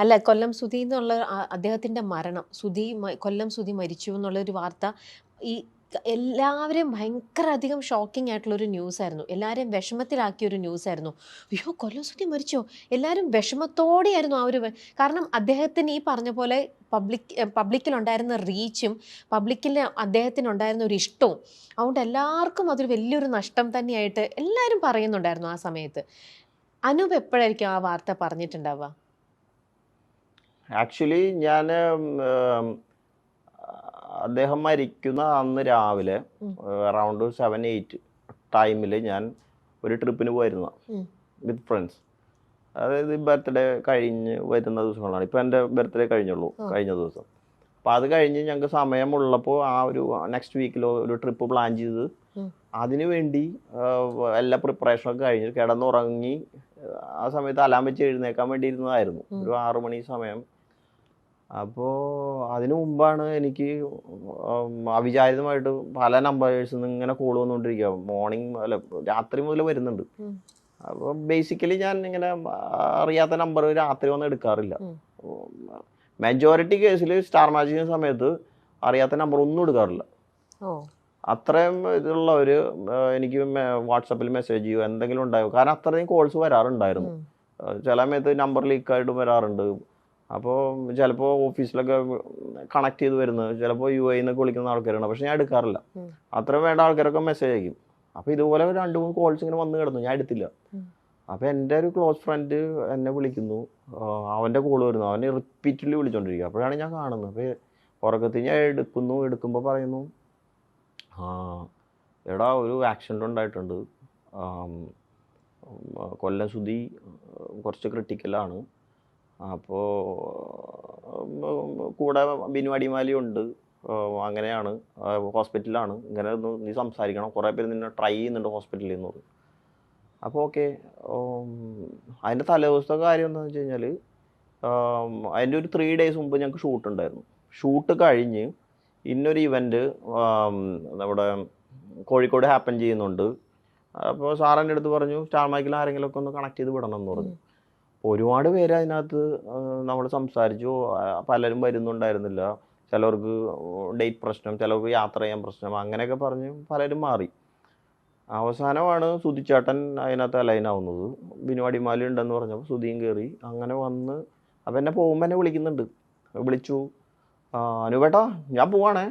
അല്ല, കൊല്ലം സുധി എന്നുള്ള അദ്ദേഹത്തിന്റെ മരണം, കൊല്ലം സുധി മരിച്ചു എന്നുള്ളൊരു വാർത്ത ഈ എല്ലാവരെയും ഭയങ്കര അധികം ഷോക്കിംഗ് ആയിട്ടുള്ള ഒരു ന്യൂസ് ആയിരുന്നു. എല്ലാവരെയും വിഷമത്തിലാക്കിയ ഒരു ന്യൂസ് ആയിരുന്നു. അയ്യോ, കൊല്ലം സുധി മരിച്ചോ? എല്ലാവരും വിഷമത്തോടെയായിരുന്നു ആ ഒരു കാരണം അദ്ദേഹത്തിന് ഈ പറഞ്ഞ പോലെ പബ്ലിക്കിലുണ്ടായിരുന്ന റീച്ചും പബ്ലിക്കിൽ അദ്ദേഹത്തിനുണ്ടായിരുന്ന ഒരു ഇഷ്ടവും, അതുകൊണ്ട് എല്ലാവർക്കും അതൊരു വലിയൊരു നഷ്ടം തന്നെയായിട്ട് എല്ലാവരും പറയുന്നുണ്ടായിരുന്നു ആ സമയത്ത്. അനൂപ് എപ്പോഴായിരിക്കും ആ വാർത്ത പറഞ്ഞിട്ടുണ്ടാവുക? ആക്ച്വലി ഞാൻ അദ്ദേഹം മരിക്കുന്ന അന്ന് രാവിലെ അറൗണ്ട് 7-8 ടൈമിൽ ഞാൻ ഒരു ട്രിപ്പിന് പോയിരുന്നു വിത്ത് ഫ്രണ്ട്സ്. അതായത് ബർത്ത്ഡേ കഴിഞ്ഞ് വരുന്ന ദിവസങ്ങളാണ്. ഇപ്പം എൻ്റെ ബർത്ത്ഡേ കഴിഞ്ഞുള്ളൂ കഴിഞ്ഞ ദിവസം. അപ്പോൾ അത് കഴിഞ്ഞ് ഞങ്ങൾക്ക് സമയമുള്ളപ്പോൾ ആ ഒരു നെക്സ്റ്റ് വീക്കിൽ ഒരു ട്രിപ്പ് പ്ലാൻ ചെയ്ത് അതിനു വേണ്ടി എല്ലാ പ്രിപ്പറേഷനൊക്കെ കഴിഞ്ഞ് കിടന്നുറങ്ങി ആ സമയത്ത് അലാം വെച്ച് എഴുന്നേക്കാൻ വേണ്ടി ഇരുന്നതായിരുന്നു. ഒരു 6 മണി സമയം. അപ്പോൾ അതിനു മുമ്പാണ് എനിക്ക് അവിചാരിതമായിട്ട് പല നമ്പേഴ്സിൽ നിന്ന് ഇങ്ങനെ കോൾ വന്നുകൊണ്ടിരിക്കുക. മോർണിംഗ് അല്ല രാത്രി മുതൽ വരുന്നുണ്ട്. അപ്പോൾ ബേസിക്കലി ഞാൻ ഇങ്ങനെ അറിയാത്ത നമ്പർ രാത്രി ഒന്നും എടുക്കാറില്ല. മെജോറിറ്റി കേസിൽ സ്റ്റാർ മാജിക്കുന്ന സമയത്ത് അറിയാത്ത നമ്പർ ഒന്നും എടുക്കാറില്ല. അത്രയും ഇതുള്ളവർ എനിക്ക് വാട്സപ്പിൽ മെസ്സേജ് ചെയ്യുമോ എന്തെങ്കിലും ഉണ്ടാവും. കാരണം അത്രയും കോൾസ് വരാറുണ്ടായിരുന്നു. ചില സമയത്ത് നമ്പർ ലീക്കായിട്ട് വരാറുണ്ട്. അപ്പോൾ ചിലപ്പോൾ ഓഫീസിലൊക്കെ കണക്ട് ചെയ്ത് വരുന്നത് ചിലപ്പോൾ UAE എന്നൊക്കെ വിളിക്കുന്ന ആൾക്കാരാണ്. പക്ഷെ ഞാൻ എടുക്കാറില്ല. അത്രയും വേണ്ട ആൾക്കാരൊക്കെ മെസ്സേജ് അയക്കും. അപ്പോൾ ഇതുപോലെ 2-3 കോൾസ് ഇങ്ങനെ വന്ന് കിടന്നു, ഞാൻ എടുത്തില്ല. അപ്പോൾ എൻ്റെ ഒരു ക്ലോസ് ഫ്രണ്ട് എന്നെ വിളിക്കുന്നു, അവൻ്റെ കോൾ വരുന്നു, അവനെ റിപ്പീറ്റ്ലി വിളിച്ചോണ്ടിരിക്കുക. അപ്പോഴാണ് ഞാൻ കാണുന്നത്. അപ്പോൾ ഉറക്കത്തിൽ ഞാൻ എടുക്കുമ്പോൾ പറയുന്നു, എടാ ഒരു ആക്സിഡൻ്റ് ഉണ്ടായിട്ടുണ്ട്, കൊല്ലം സുധി കുറച്ച് ക്രിട്ടിക്കലാണ്, അപ്പോൾ കൂടെ ബിനു അടിമാലി ഉണ്ട്, അങ്ങനെയാണ്, ഹോസ്പിറ്റലിലാണ്, ഇങ്ങനെ ഒന്ന് നീ സംസാരിക്കണം, കുറേ പേര് നിന്നെ ട്രൈ ചെയ്യുന്നുണ്ട് ഹോസ്പിറ്റലിൽ നിന്ന് പറഞ്ഞു. അപ്പോൾ ഓക്കെ. അതിൻ്റെ തലേദിവസത്തെ കാര്യം എന്താണെന്ന് വെച്ച് കഴിഞ്ഞാൽ അതിൻ്റെ ഒരു 3 days മുമ്പ് ഞങ്ങൾക്ക് ഷൂട്ട് ഉണ്ടായിരുന്നു. ഷൂട്ട് കഴിഞ്ഞ് ഇന്നൊരു ഇവൻറ്റ് നമ്മുടെ കോഴിക്കോട് ഹാപ്പൻ ചെയ്യുന്നുണ്ട്. അപ്പോൾ സാറിൻ്റെ അടുത്ത് പറഞ്ഞു സ്റ്റാർ മൈക്കിൽ ആരെങ്കിലുമൊക്കെ ഒന്ന് കണക്ട് ചെയ്ത് വിടണം എന്ന് പറഞ്ഞു. ഒരുപാട് പേര് അതിനകത്ത് നമ്മൾ സംസാരിച്ചു. പലരും വരുന്നുണ്ടായിരുന്നില്ല. ചിലവർക്ക് ഡേറ്റ് പ്രശ്നം, ചിലവർക്ക് യാത്ര ചെയ്യാൻ പ്രശ്നം, അങ്ങനെയൊക്കെ പറഞ്ഞ് പലരും മാറി. അവസാനമാണ് സുധിച്ചേട്ടൻ അതിനകത്ത് അലൈനാവുന്നത്. ബിനു അടിമാലി ഉണ്ടെന്ന് പറഞ്ഞപ്പോൾ സുധിയും കയറി. അങ്ങനെ വന്ന് അപ്പം എന്നെ പോകുമ്പോൾ എന്നെ വിളിക്കുന്നുണ്ട്. വിളിച്ചു, അനുപേട്ടാ ഞാൻ പോവാണേ,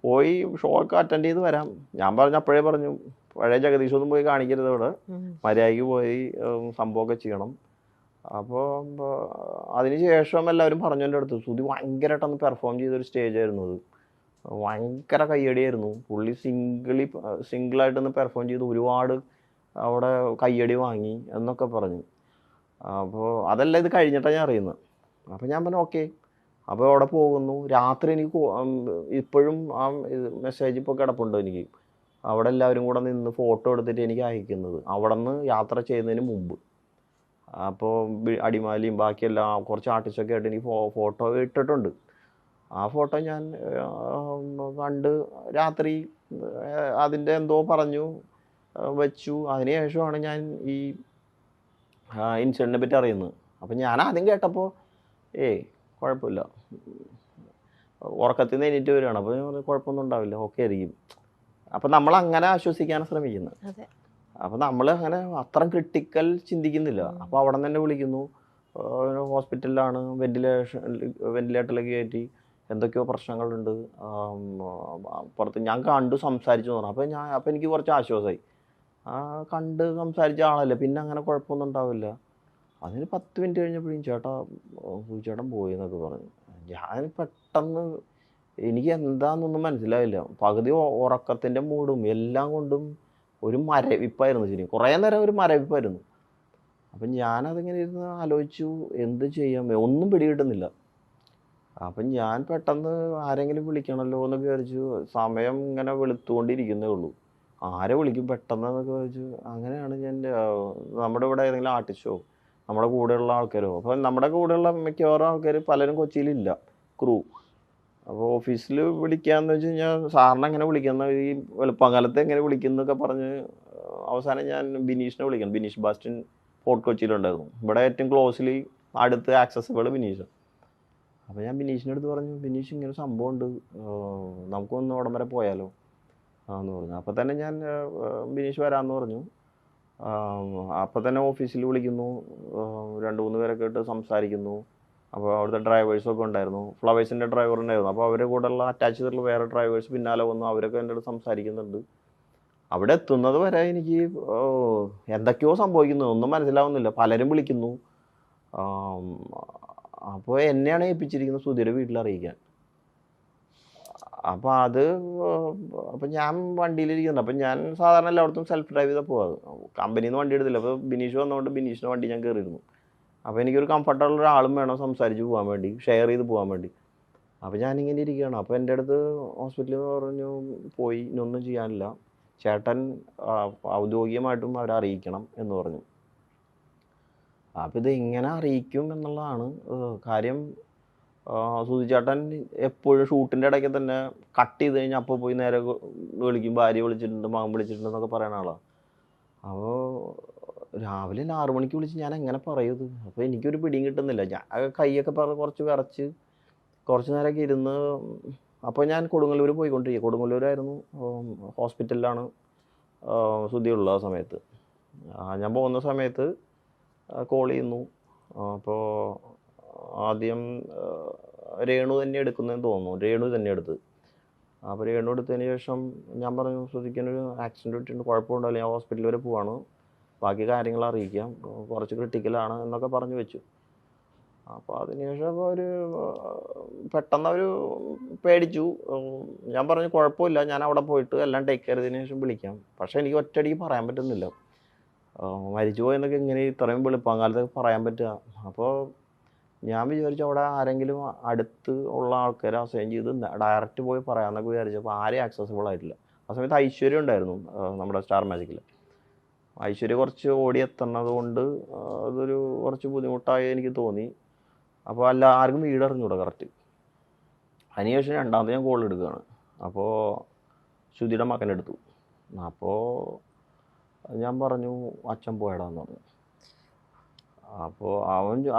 പോയി ഷോ ഒക്കെ അറ്റൻഡ് ചെയ്ത് വരാം. ഞാൻ അപ്പോഴേ പറഞ്ഞു പഴയ ജഗദീഷൊന്നും പോയി കാണിക്കരുത്, ഇവിടെ മര്യാദയ്ക്ക് പോയി സംഭവമൊക്കെ ചെയ്യണം. അപ്പോൾ അതിനുശേഷം എല്ലാവരും പറഞ്ഞു എൻ്റെ അടുത്ത്, സുധി ഭയങ്കരമായിട്ടൊന്ന് പെർഫോം ചെയ്തൊരു സ്റ്റേജായിരുന്നു അത്. ഭയങ്കര കയ്യടിയായിരുന്നു. പുള്ളി സിംഗിളായിട്ടൊന്ന് പെർഫോം ചെയ്ത് ഒരുപാട് അവിടെ കയ്യടി വാങ്ങി എന്നൊക്കെ പറഞ്ഞു. അപ്പോൾ അതെല്ലാം ഇത് കഴിഞ്ഞിട്ടാണ് ഞാൻ അറിയുന്നത്. അപ്പോൾ ഞാൻ പറഞ്ഞു ഓക്കെ. അപ്പോൾ അവിടെ പോകുന്നു. രാത്രി എനിക്ക് ഇപ്പോഴും ആ മെസ്സേജ് ഇപ്പോൾ കിടപ്പുണ്ട് എനിക്ക്. അവിടെ എല്ലാവരും കൂടെ നിന്ന് ഫോട്ടോ എടുത്തിട്ട് എനിക്ക് അയക്കുന്നത് അവിടെ നിന്ന് യാത്ര ചെയ്യുന്നതിന് മുമ്പ്. അപ്പോൾ അടിമാലിയും ബാക്കിയെല്ലാം കുറച്ച് ആർട്ടിസ്റ്റൊക്കെ ആയിട്ട് എനിക്ക് ഫോട്ടോ ഇട്ടിട്ടുണ്ട്. ആ ഫോട്ടോ ഞാൻ കണ്ട് രാത്രി അതിൻ്റെ എന്തോ പറഞ്ഞു വെച്ചു. അതിനുശേഷമാണ് ഞാൻ ഈ ഇൻസിഡൻറ്റിനെ പറ്റി അറിയുന്നത്. അപ്പം ഞാൻ ആദ്യം കേട്ടപ്പോൾ കുഴപ്പമില്ല, ഉറക്കത്തിൽ നിന്ന് എണീറ്റ് വരികയാണ്. അപ്പോൾ കുഴപ്പമൊന്നും ഉണ്ടാവില്ല, ഓക്കെ ആയിരിക്കും. അപ്പം നമ്മളങ്ങനെ ആശ്വസിക്കാനാണ് ശ്രമിക്കുന്നത്. അപ്പം നമ്മൾ അങ്ങനെ അത്ര ക്രിട്ടിക്കൽ ചിന്തിക്കുന്നില്ല. അപ്പോൾ അവിടെ നിന്ന് തന്നെ വിളിക്കുന്നു, ഹോസ്പിറ്റലിലാണ്, വെന്റിലേറ്ററിലേക്ക് കയറ്റി, എന്തൊക്കെയോ പ്രശ്നങ്ങളുണ്ട്, പുറത്ത് ഞാൻ കണ്ടു സംസാരിച്ചു എന്ന് പറഞ്ഞു. അപ്പോൾ എനിക്ക് കുറച്ച് ആശ്വാസമായി. കണ്ട് സംസാരിച്ച ആളല്ലേ, പിന്നെ അങ്ങനെ കുഴപ്പമൊന്നും ഉണ്ടാവില്ല. അതിന് 10 മിനിറ്റ് കഴിഞ്ഞപ്പോഴും ചേട്ടൻ പോയി എന്നൊക്കെ പറഞ്ഞു. ഞാൻ പെട്ടെന്ന് എനിക്ക് എന്താണെന്നൊന്നും മനസ്സിലായില്ല. പകുതി ഉറക്കത്തിൻ്റെ മൂടും എല്ലാം കൊണ്ടും ഒരു മരവിപ്പായിരുന്നു. ശരി, കുറേ നേരം ഒരു മരവിപ്പായിരുന്നു. അപ്പം ഞാനതിങ്ങനെ ഇരുന്ന് ആലോചിച്ചു എന്ത് ചെയ്യാം, ഒന്നും പിടികിട്ടുന്നില്ല. അപ്പം ഞാൻ പെട്ടെന്ന് ആരെങ്കിലും വിളിക്കണമല്ലോ എന്നൊക്കെ വിചാരിച്ചു. സമയം ഇങ്ങനെ വെളുത്തുകൊണ്ടിരിക്കുന്നേ ഉള്ളൂ, ആരെ വിളിക്കും പെട്ടെന്ന് എന്നൊക്കെ വിചാരിച്ചു. അങ്ങനെയാണ് ഞാൻ നമ്മുടെ ഇവിടെ ഏതെങ്കിലും ആർട്ടിസ്റ്റോ നമ്മുടെ കൂടെയുള്ള ആൾക്കാരോ, അപ്പോൾ നമ്മുടെ കൂടെയുള്ള മിക്കവാറും ആൾക്കാർ പലരും കൊച്ചിയിലില്ല, ക്രൂ. അപ്പോൾ ഓഫീസിൽ വിളിക്കാമെന്ന് വെച്ച് കഴിഞ്ഞാൽ സാറിനെ എങ്ങനെ വിളിക്കുന്ന, ഈ വെളുപ്പാങ്കാലത്ത് എങ്ങനെ വിളിക്കുന്നൊക്കെ പറഞ്ഞ് അവസാനം ഞാൻ ബിനീഷിനെ വിളിക്കണം. ബിനീഷ് ബാസ്റ്റിൻ ഫോർട്ട് കൊച്ചിയിലുണ്ടായിരുന്നു. ഇവിടെ ഏറ്റവും ക്ലോസ്ലി അടുത്ത് ആക്സസിബിൾ ബിനീഷ്. അപ്പോൾ ഞാൻ ബിനീഷിൻ്റെ അടുത്ത് പറഞ്ഞു, ബിനീഷ് ഇങ്ങനെ സംഭവം ഉണ്ട്, നമുക്കൊന്ന് അവിടം വരെ പോയാലോ എന്ന് പറഞ്ഞു. അപ്പോൾ തന്നെ ഞാൻ ബിനീഷ് വരാമെന്ന് പറഞ്ഞു. അപ്പോൾ തന്നെ ഓഫീസിൽ വിളിക്കുന്നു, 2-3 പേരൊക്കെ ഇട്ട് സംസാരിക്കുന്നു. അപ്പോൾ അവിടുത്തെ ഡ്രൈവേഴ്സൊക്കെ ഉണ്ടായിരുന്നു, ഫ്ലവേഴ്സിൻ്റെ ഡ്രൈവർ ഉണ്ടായിരുന്നു. അപ്പോൾ അവരുടെ കൂടെയുള്ള അറ്റാച്ച് ചെയ്തിട്ടുള്ള വേറെ ഡ്രൈവേഴ്സ് പിന്നാലെ വന്നു, അവരൊക്കെ എൻ്റെ അടുത്ത് സംസാരിക്കുന്നുണ്ട്. അവിടെ എത്തുന്നത് വരെ എനിക്ക് എന്തൊക്കെയോ സംഭവിക്കുന്നു, ഒന്നും മനസ്സിലാവുന്നില്ല. പലരും വിളിക്കുന്നു. അപ്പോൾ എന്നെയാണ് ഏൽപ്പിച്ചിരിക്കുന്നത് സുധിയുടെ വീട്ടിൽ അറിയിക്കാൻ. അപ്പോൾ അപ്പോൾ ഞാൻ വണ്ടിയിലിരിക്കുന്നുണ്ട്. അപ്പം ഞാൻ സാധാരണ എല്ലായിടത്തും സെൽഫ് ഡ്രൈവ് ചെയ്താൽ പോകാറ്, കമ്പനിയിൽ നിന്ന് വണ്ടി എടുത്തില്ല. അപ്പോൾ ബിനീഷ് വന്നതുകൊണ്ട് ബിനീഷിൻ്റെ വണ്ടി ഞാൻ കയറിയിരുന്നു. അപ്പോൾ എനിക്കൊരു കംഫർട്ടബിൾ ഒരാളും വേണം സംസാരിച്ച് പോകാൻ വേണ്ടി, ഷെയർ ചെയ്ത് പോകാൻ വേണ്ടി. അപ്പോൾ ഞാനിങ്ങനെ ഇരിക്കുകയാണ്. അപ്പോൾ എൻ്റെ അടുത്ത് ഹോസ്പിറ്റലിൽ പറഞ്ഞു, പോയി ഇനിയൊന്നും ചെയ്യാനില്ല, ചേട്ടൻ ഔദ്യോഗികമായിട്ടും അവരെ അറിയിക്കണം എന്ന് പറഞ്ഞു. അപ്പോൾ ഇത് എങ്ങനെ അറിയിക്കും എന്നുള്ളതാണ് കാര്യം. സുധി ചേട്ടൻ എപ്പോഴും ഷൂട്ടിൻ്റെ ഇടയ്ക്ക് തന്നെ കട്ട് ചെയ്ത് കഴിഞ്ഞാൽ അപ്പോൾ പോയി നേരെ വിളിക്കും, ഭാര്യ വിളിച്ചിട്ടുണ്ട്, മകൻ വിളിച്ചിട്ടുണ്ട് എന്നൊക്കെ പറയുന്ന ആളാണ്. അപ്പോൾ രാവിലെ 6 മണിക്ക് വിളിച്ച് ഞാൻ എങ്ങനെ പറയും ഇത്? അപ്പോൾ എനിക്കൊരു പിടിയും കിട്ടുന്നില്ല. ഞാൻ കൈയൊക്കെ കുറച്ച് വിറച്ച് കുറച്ച് നേരമൊക്കെ ഇരുന്ന്. അപ്പോൾ ഞാൻ കൊടുങ്ങല്ലൂർ പോയിക്കൊണ്ടിരിക്കുക. കൊടുങ്ങല്ലൂരായിരുന്നു, ഹോസ്പിറ്റലിലാണ് സുധിയുള്ള ആ സമയത്ത്. ഞാൻ പോകുന്ന സമയത്ത് കോൾ ചെയ്യുന്നു. അപ്പോൾ ആദ്യം രേണു തന്നെ എടുക്കുന്നതെന്ന് തോന്നുന്നു, രേണു തന്നെ എടുത്ത്. അപ്പോൾ രേണു എടുത്തതിന് ശേഷം ഞാൻ പറഞ്ഞു, സുധിക്കൊരു ആക്സിഡൻറ്റ് പറ്റിയിട്ടുണ്ട്, കുഴപ്പമുണ്ടല്ലോ, ഞാൻ ഹോസ്പിറ്റലിൽ വരെ പോവാണ്, ബാക്കി കാര്യങ്ങൾ അറിയിക്കാം, കുറച്ച് ക്രിട്ടിക്കലാണ് എന്നൊക്കെ പറഞ്ഞു വെച്ചു. അപ്പോൾ അതിനുശേഷം പെട്ടെന്ന് അവർ പേടിച്ചു. ഞാൻ പറഞ്ഞു കുഴപ്പമില്ല, ഞാൻ അവിടെ പോയിട്ട് എല്ലാം ടേക്ക് കെയർ ചെയ്തതിന് ശേഷം വിളിക്കാം. പക്ഷേ എനിക്ക് ഒറ്റയടിക്ക് പറയാൻ പറ്റുന്നില്ല, മരിച്ചു പോയെന്നൊക്കെ ഇങ്ങനെ ഇത്രയും വെളുപ്പാങ്കാലത്തൊക്കെ പറയാൻ പറ്റുക. അപ്പോൾ ഞാൻ വിചാരിച്ചു അവിടെ ആരെങ്കിലും അടുത്ത് ഉള്ള ആൾക്കാരെ അസൈൻ ചെയ്ത് ഡയറക്റ്റ് പോയി പറയാമെന്നൊക്കെ വിചാരിച്ചപ്പോൾ ആരെയും ആക്സസിബിൾ ആയിട്ടില്ല. ആ സമയത്ത് ഐശ്വര്യ ഉണ്ടായിരുന്നു, നമ്മുടെ സ്റ്റാർ മാജിക്കിൽ. ഐശ്വര്യ കുറച്ച് ഓടിയെത്തുന്നത് കൊണ്ട് അതൊരു കുറച്ച് ബുദ്ധിമുട്ടായി എനിക്ക് തോന്നി. അപ്പോൾ ആർക്കും വീട് അറിഞ്ഞൂടാ കറക്റ്റ്. അതിനുശേഷം രണ്ടാമത് ഞാൻ കോൾ എടുക്കുകയാണ്. അപ്പോൾ ശ്രുതിയുടെ മകനെ എടുത്തു. അപ്പോൾ ഞാൻ പറഞ്ഞു, അച്ഛൻ പോയടാന്ന് പറഞ്ഞു. അപ്പോൾ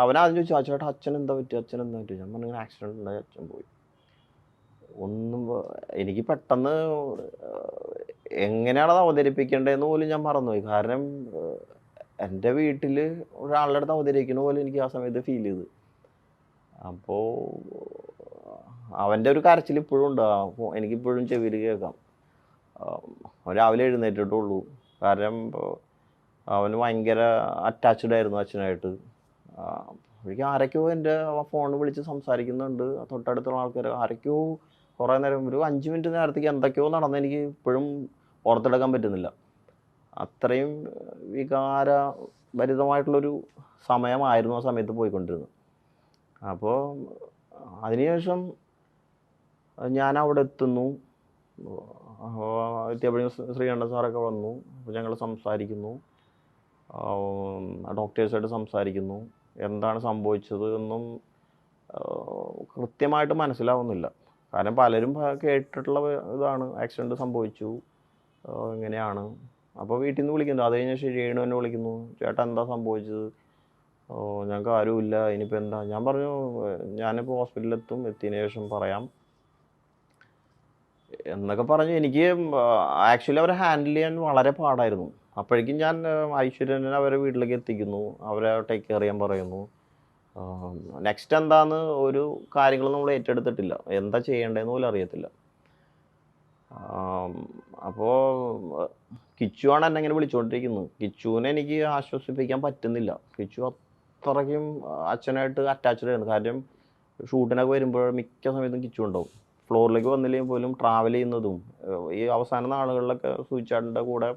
അവനാദ്യം ചോദിച്ചു, ചേട്ടാ അച്ഛൻ എന്താ പറ്റി, അച്ഛൻ എന്താ പറ്റി? ഞാൻ പറഞ്ഞു, ഇങ്ങനെ ആക്സിഡൻറ്റ് ഉണ്ടായി, അച്ഛൻ പോയി. എനിക്ക് പെട്ടെന്ന് എങ്ങനെയാണത് അവതരിപ്പിക്കേണ്ടതെന്ന് പോലും ഞാൻ മറന്നുപോയി. കാരണം എൻ്റെ വീട്ടിൽ ഒരാളുടെ അടുത്ത് അവതരിക്കുന്ന പോലെ എനിക്ക് ആ സമയത്ത് ഫീൽ ചെയ്തു. അപ്പോൾ അവൻ്റെ ഒരു കരച്ചിൽ ഇപ്പോഴും ഉണ്ട്, എനിക്കിപ്പോഴും ചെവിയിൽ കേൾക്കാം. രാവിലെ എഴുന്നേറ്റിട്ടുള്ളൂ. കാരണം അവന് ഭയങ്കര അറ്റാച്ച്ഡ് ആയിരുന്നു അച്ഛനായിട്ട്. എനിക്ക് ആരൊക്കെയോ എൻ്റെ ഫോണിൽ വിളിച്ച് സംസാരിക്കുന്നുണ്ട്, തൊട്ടടുത്തുള്ള ആൾക്കാർ ആരൊക്കെയോ കുറേ നേരം, ഒരു 5 മിനിറ്റ് നേരത്തേക്ക് എന്തൊക്കെയോ നടന്ന് എനിക്ക് ഇപ്പോഴും ഓർത്തെടുക്കാൻ പറ്റുന്നില്ല. അത്രയും വികാരഭരിതമായിട്ടുള്ളൊരു സമയമായിരുന്നു ആ സമയത്ത് പോയിക്കൊണ്ടിരുന്നത്. അപ്പോൾ അതിനുശേഷം ഞാൻ അവിടെ എത്തുന്നു. എത്തിയപ്പോഴും ശ്രീകണ്ഠൻ സാറൊക്കെ വന്നു. അപ്പോൾ ഞങ്ങൾ സംസാരിക്കുന്നു, ഡോക്ടേഴ്സായിട്ട് സംസാരിക്കുന്നു. എന്താണ് സംഭവിച്ചത് എന്നും കൃത്യമായിട്ട് മനസ്സിലാവുന്നില്ല. കാരണം പലരും കേട്ടിട്ടുള്ള ഇതാണ്, ആക്സിഡൻറ്റ് സംഭവിച്ചു ഇങ്ങനെയാണ്. അപ്പോൾ വീട്ടിൽ നിന്ന് വിളിക്കുന്നു. അത് കഴിഞ്ഞ് രേണു എന്നെ വിളിക്കുന്നു, ചേട്ടാ എന്താ സംഭവിച്ചത്, ഞങ്ങൾക്ക് ആരുമില്ല, ഇനിയിപ്പോൾ എന്താ? ഞാൻ പറഞ്ഞു, ഞാനിപ്പോൾ ഹോസ്പിറ്റലിലെത്തും, എത്തിയതിന് ശേഷം പറയാം എന്നൊക്കെ പറഞ്ഞു. എനിക്ക് ആക്ച്വലി അവരെ ഹാൻഡിൽ ചെയ്യാൻ വളരെ പാടായിരുന്നു. അപ്പോഴേക്കും ഞാൻ ഐശ്വര്യനെ അവരെ വീട്ടിലേക്ക് എത്തിക്കുന്നു, അവരെ ടേക്ക് കെയർ ചെയ്യാൻ പറയുന്നു. നെക്സ്റ്റ് എന്താന്ന് ഒരു കാര്യങ്ങളും നമ്മൾ ഏറ്റെടുത്തിട്ടില്ല, എന്താ ചെയ്യേണ്ടതെന്ന് പോലും അറിയത്തില്ല. അപ്പോൾ കിച്ചുവാണ് എന്നെ ഇങ്ങനെ വിളിച്ചുകൊണ്ടിരിക്കുന്നത്. കിച്ചുവിനെ എനിക്ക് ആശ്വസിപ്പിക്കാൻ പറ്റുന്നില്ല. കിച്ചു അത്രയ്ക്കും അച്ഛനായിട്ട് അറ്റാച്ച്ഡ് ആയിരുന്നു. കാര്യം ഷൂട്ടിനൊക്കെ വരുമ്പോൾ മിക്ക സമയത്തും കിച്ചു ഉണ്ടാവും. ഫ്ലോറിലേക്ക് വന്നില്ലെങ്കിൽ പോലും ട്രാവൽ ചെയ്യുന്നതും ഈ അവസാന നാളുകളിലൊക്കെ സൂചിച്ചാടിൻ്റെ കൂടെ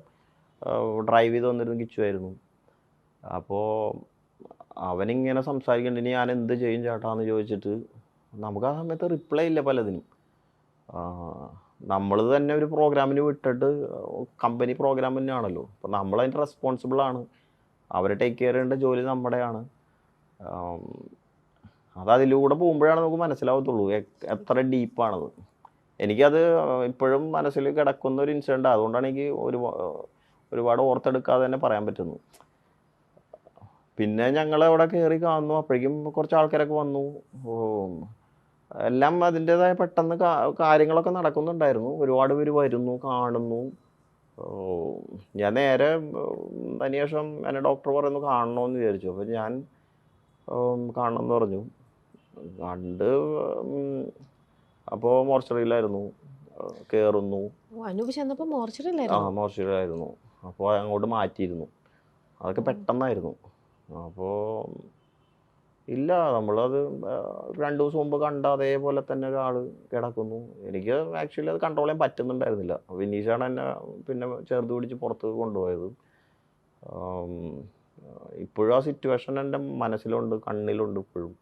ഡ്രൈവ് ചെയ്ത് വന്നിരുന്ന കിച്ചുവായിരുന്നു. അപ്പോൾ അവനിങ്ങനെ സംസാരിക്കേണ്ട, ഇനി ഞാൻ എന്ത് ചെയ്യും ചേട്ടാന്ന് ചോദിച്ചിട്ട് നമുക്ക് ആ സമയത്ത് റിപ്ലൈ ഇല്ല പലതിനും. നമ്മൾ തന്നെ ഒരു പ്രോഗ്രാമിന് വിട്ടിട്ട്, കമ്പനി പ്രോഗ്രാം തന്നെയാണല്ലോ, അപ്പോൾ നമ്മളതിൻ്റെ റെസ്പോൺസിബിളാണ്, അവരെ ടേക്ക് കെയർ ചെയ്യേണ്ട ജോലി നമ്മുടെയാണ്. അതിലൂടെ പോകുമ്പോഴാണ് നമുക്ക് മനസ്സിലാവത്തുള്ളൂ എത്ര ഡീപ്പാണത്. എനിക്കത് ഇപ്പോഴും മനസ്സിൽ കിടക്കുന്ന ഒരു ഇൻസിഡൻ്റ്. അതുകൊണ്ടാണ് എനിക്ക് ഒരുപാട് ഓർത്തെടുക്കാതെ തന്നെ പറയാൻ പറ്റുന്നു. പിന്നെ ഞങ്ങൾ അവിടെ കയറി കാണുന്നു, അപ്പോഴേക്കും കുറച്ച് ആൾക്കാരൊക്കെ വന്നു. എല്ലാം അതിൻ്റെതായ പെട്ടെന്ന് കാര്യങ്ങളൊക്കെ നടക്കുന്നുണ്ടായിരുന്നു. ഒരുപാട് പേര് വരുന്നു, കാണുന്നു. ഞാൻ നേരെ അതിനുശേഷം എന്നെ ഡോക്ടർ പറയുന്നു കാണണമെന്ന് വിചാരിച്ചു. അപ്പോൾ ഞാൻ കാണണമെന്ന് പറഞ്ഞു. കണ്ട് അപ്പോൾ മോർച്ചറിയിലായിരുന്നു. കയറുന്നു. അനൂപ് ചെന്നപ്പോൾ മോർച്ചറിയിലായിരുന്നു. മോർച്ചറിയിലായിരുന്നു. അപ്പോൾ അങ്ങോട്ട് മാറ്റിയിരുന്നു. അതൊക്കെ പെട്ടെന്നായിരുന്നു. അപ്പോൾ ഇല്ല, നമ്മളത് 2 ദിവസം മുമ്പ് കണ്ട അതേപോലെ തന്നെ ഒരാൾ കിടക്കുന്നു. എനിക്ക് ആക്ച്വലി അത് കൺട്രോൾ ചെയ്യാൻ പറ്റുന്നുണ്ടായിരുന്നില്ല. വിനീഷാണ് എന്നെ പിന്നെ ചേർത്ത് പിടിച്ച് പുറത്ത് കൊണ്ടുപോയത്. ഇപ്പോഴും ആ സിറ്റുവേഷൻ എൻ്റെ മനസ്സിലുണ്ട്, കണ്ണിലുണ്ട് ഇപ്പോഴും.